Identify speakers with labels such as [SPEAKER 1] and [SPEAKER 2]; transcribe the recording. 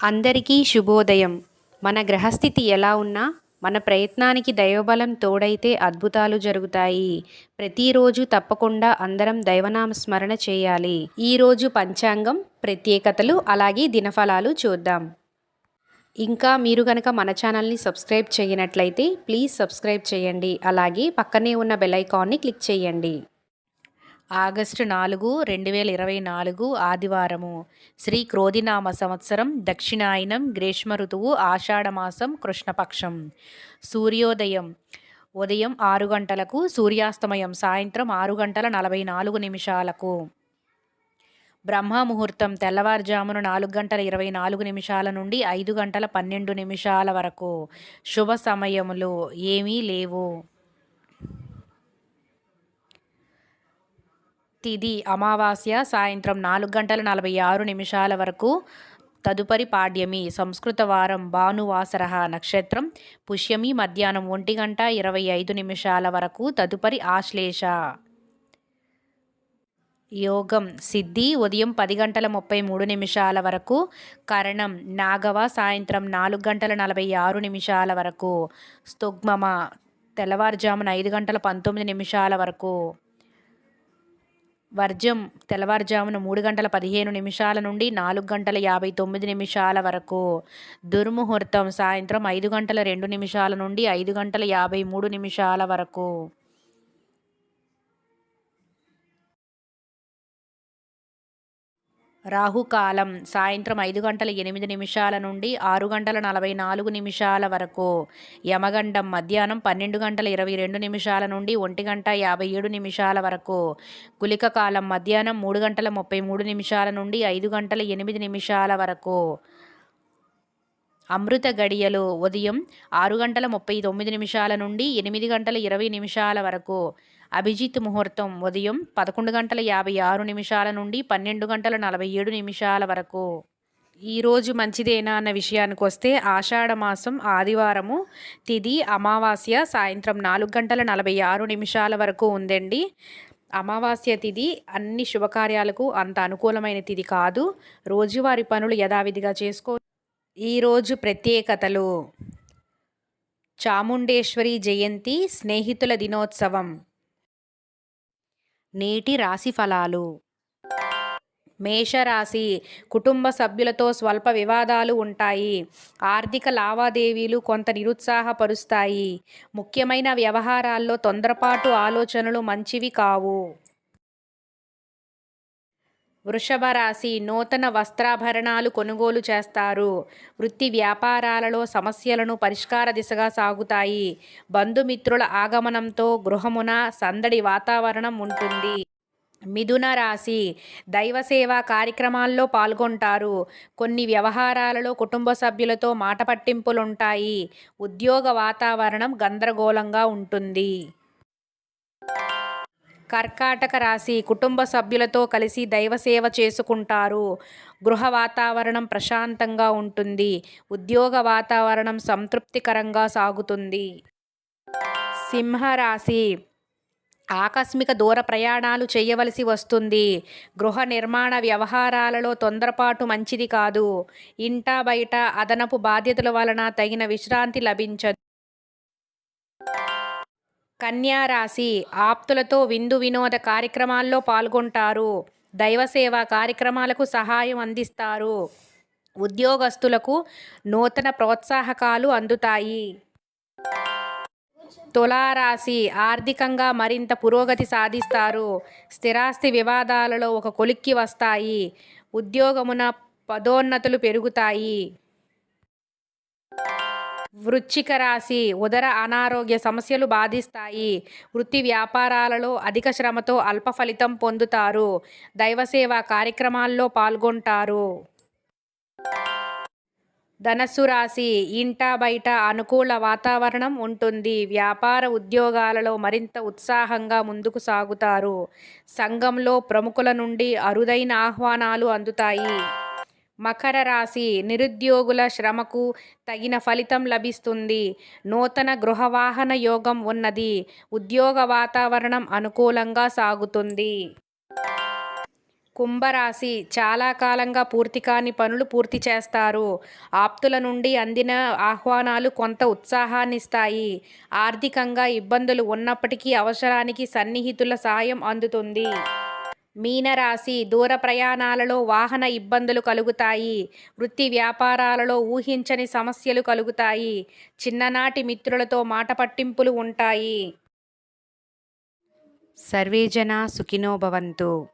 [SPEAKER 1] అందరికీ శుభోదయం. మన గ్రహస్థితి ఎలా ఉన్నా, మన ప్రయత్నానికి దైవబలం తోడైతే అద్భుతాలు జరుగుతాయి. ప్రతిరోజు తప్పకుండా అందరం దైవనామ స్మరణ చేయాలి. ఈరోజు పంచాంగం, ప్రత్యేకతలు, అలాగే దినఫలాలు చూద్దాం. ఇంకా మీరు గనక మన ఛానల్ని సబ్స్క్రైబ్ చేయనట్లయితే ప్లీజ్ సబ్స్క్రైబ్ చేయండి. అలాగే పక్కనే ఉన్న బెల్ ఐకాన్ని క్లిక్ చేయండి. ఆగస్టు 4, 2024 ఆదివారము. శ్రీ క్రోధినామ సంవత్సరం, దక్షిణాయనం, గ్రీష్మ ఋతువు, ఆషాఢమాసం, కృష్ణపక్షం. సూర్యోదయం ఉదయం 6 గంటలకు, సూర్యాస్తమయం సాయంత్రం 6 గంటల 44 నిమిషాలకు. బ్రహ్మముహూర్తం తెల్లవారుజామున 4 గంటల 24 నిమిషాల నుండి 5 గంటల 12 నిమిషాల వరకు. శుభ సమయములు ఏమీ లేవు. తిది అమావాస్య సాయంత్రం 4 గంటల 46 నిమిషాల వరకు. తదుపరి పాడ్యమి. సంస్కృత వారం భానువాసర. నక్షత్రం పుష్యమి మధ్యాహ్నం 1 గంట 25 నిమిషాల వరకు. తదుపరి ఆశ్లేష. యోగం సిద్ధి ఉదయం 10 గంటల 33 నిమిషాల వరకు. కరణం నాగవ సాయంత్రం 4 గంటల 46 నిమిషాల వరకు. స్తుగ్మమ తెల్లవారుజామున 5 గంటల 19 నిమిషాల వరకు. వర్జం తెల్లవారుజామున 3 గంటల 15 నిమిషాల నుండి 4 గంటల 59 నిమిషాల వరకు. దుర్ముహూర్తం సాయంత్రం 5 గంటల 2 నిమిషాల నుండి 5 గంటల 53 నిమిషాల వరకు. రాహుకాలం సాయంత్రం 5 గంటల 8 నిమిషాల నుండి 6 గంటల 44 నిమిషాల వరకు. యమగండం మధ్యాహ్నం 12 గంటల 22 నిమిషాల నుండి 1 గంట 57 నిమిషాల వరకు. గుళిక కాలం మధ్యాహ్నం 3 గంటల 33 నిమిషాల నుండి 5 గంటల 8 నిమిషాల వరకు. అమృత గడియలు ఉదయం 6 గంటల 39 నిమిషాల నుండి 8 గంటల 20 నిమిషాల వరకు. అభిజిత్ ముహూర్తం ఉదయం 11 గంటల 56 నిమిషాల నుండి 12 గంటల 47 నిమిషాల వరకు. ఈరోజు మంచిదేనా అన్న విషయానికి వస్తే ఆషాఢమాసం ఆదివారము. తిది అమావాస్య సాయంత్రం 4 గంటల 46 నిమిషాల వరకు ఉందండి. అమావాస్య తిథి అన్ని శుభకార్యాలకు అంత అనుకూలమైన తిథి కాదు. రోజువారి పనులు యథావిధిగా చేసుకో. ఈరోజు ప్రత్యేకతలు: చాముండేశ్వరి జయంతి, స్నేహితుల దినోత్సవం. నేటి రాశి ఫలాలు. మేషరాశి కుటుంబ సభ్యులతో స్వల్ప వివాదాలు ఉంటాయి. ఆర్థిక లావాదేవీలు కొంత నిరుత్సాహపరుస్తాయి. ముఖ్యమైన వ్యవహారాల్లో తొందరపాటు ఆలోచనలు మంచివి కావు. వృషభ రాశి నూతన వస్త్రాభరణాలు కొనుగోలు చేస్తారు. వృత్తి వ్యాపారాలలో సమస్యలను పరిష్కార దిశగా సాగుతాయి. బంధుమిత్రుల ఆగమనంతో గృహమున సందడి వాతావరణం ఉంటుంది. మిథున రాశి దైవసేవా కార్యక్రమాల్లో పాల్గొంటారు. కొన్ని వ్యవహారాలలో కుటుంబ సభ్యులతో మాట పట్టింపులుంటాయి. ఉద్యోగ వాతావరణం గందరగోళంగా ఉంటుంది. కర్కాటక రాశి కుటుంబ సభ్యులతో కలిసి దైవసేవ చేసుకుంటారు. గృహ వాతావరణం ప్రశాంతంగా ఉంటుంది. ఉద్యోగ వాతావరణం సంతృప్తికరంగా సాగుతుంది. సింహరాశి ఆకస్మిక దూర ప్రయాణాలు చేయవలసి వస్తుంది. గృహ నిర్మాణ వ్యవహారాలలో తొందరపాటు మంచిది కాదు. ఇంటా బయట అదనపు బాధ్యతల వలన తగిన విశ్రాంతి లభించదు. కన్యా రాశి ఆప్తులతో విందు వినోద కార్యక్రమాల్లో పాల్గొంటారు. దైవసేవా కార్యక్రమాలకు సహాయం అందిస్తారు. ఉద్యోగస్తులకు నూతన ప్రోత్సాహకాలు అందుతాయి. తులారాశి ఆర్థికంగా మరింత పురోగతి సాధిస్తారు. స్థిరాస్తి వివాదాలలో ఒక కొలిక్కి వస్తాయి. ఉద్యోగమున పదోన్నతులు పెరుగుతాయి. వృశ్చిక రాశి ఉదర అనారోగ్య సమస్యలు బాధిస్తాయి. వృత్తి వ్యాపారాలలో అధిక శ్రమతో అల్ప ఫలితం పొందుతారు. దైవసేవా కార్యక్రమాల్లో పాల్గొంటారు. ధనస్సు రాశి ఇంటా బయట అనుకూల వాతావరణం ఉంటుంది. వ్యాపార ఉద్యోగాలలో మరింత ఉత్సాహంగా ముందుకు సాగుతారు. సంఘంలో ప్రముఖుల నుండి అరుదైన ఆహ్వానాలు అందుతాయి. మకర రాశి నిరుద్యోగుల శ్రమకు తగిన ఫలితం లభిస్తుంది. నూతన గృహవాహన యోగం ఉన్నది. ఉద్యోగ వాతావరణం అనుకూలంగా సాగుతుంది. కుంభరాశి చాలా కాలంగా పూర్తి కాని పనులు పూర్తి చేస్తారు. ఆప్తుల నుండి అందిన ఆహ్వానాలు కొంత ఉత్సాహాన్నిస్తాయి. ఆర్థికంగా ఇబ్బందులు ఉన్నప్పటికీ అవసరానికి సన్నిహితుల సాయం అందుతుంది. మీనరాశి దూర ప్రయాణాలలో వాహన ఇబ్బందులు కలుగుతాయి. వృత్తి వ్యాపారాలలో ఊహించని సమస్యలు కలుగుతాయి. చిన్ననాటి మిత్రులతో మాట పట్టింపులు ఉంటాయి. సర్వేజన సుఖినో భవంతు.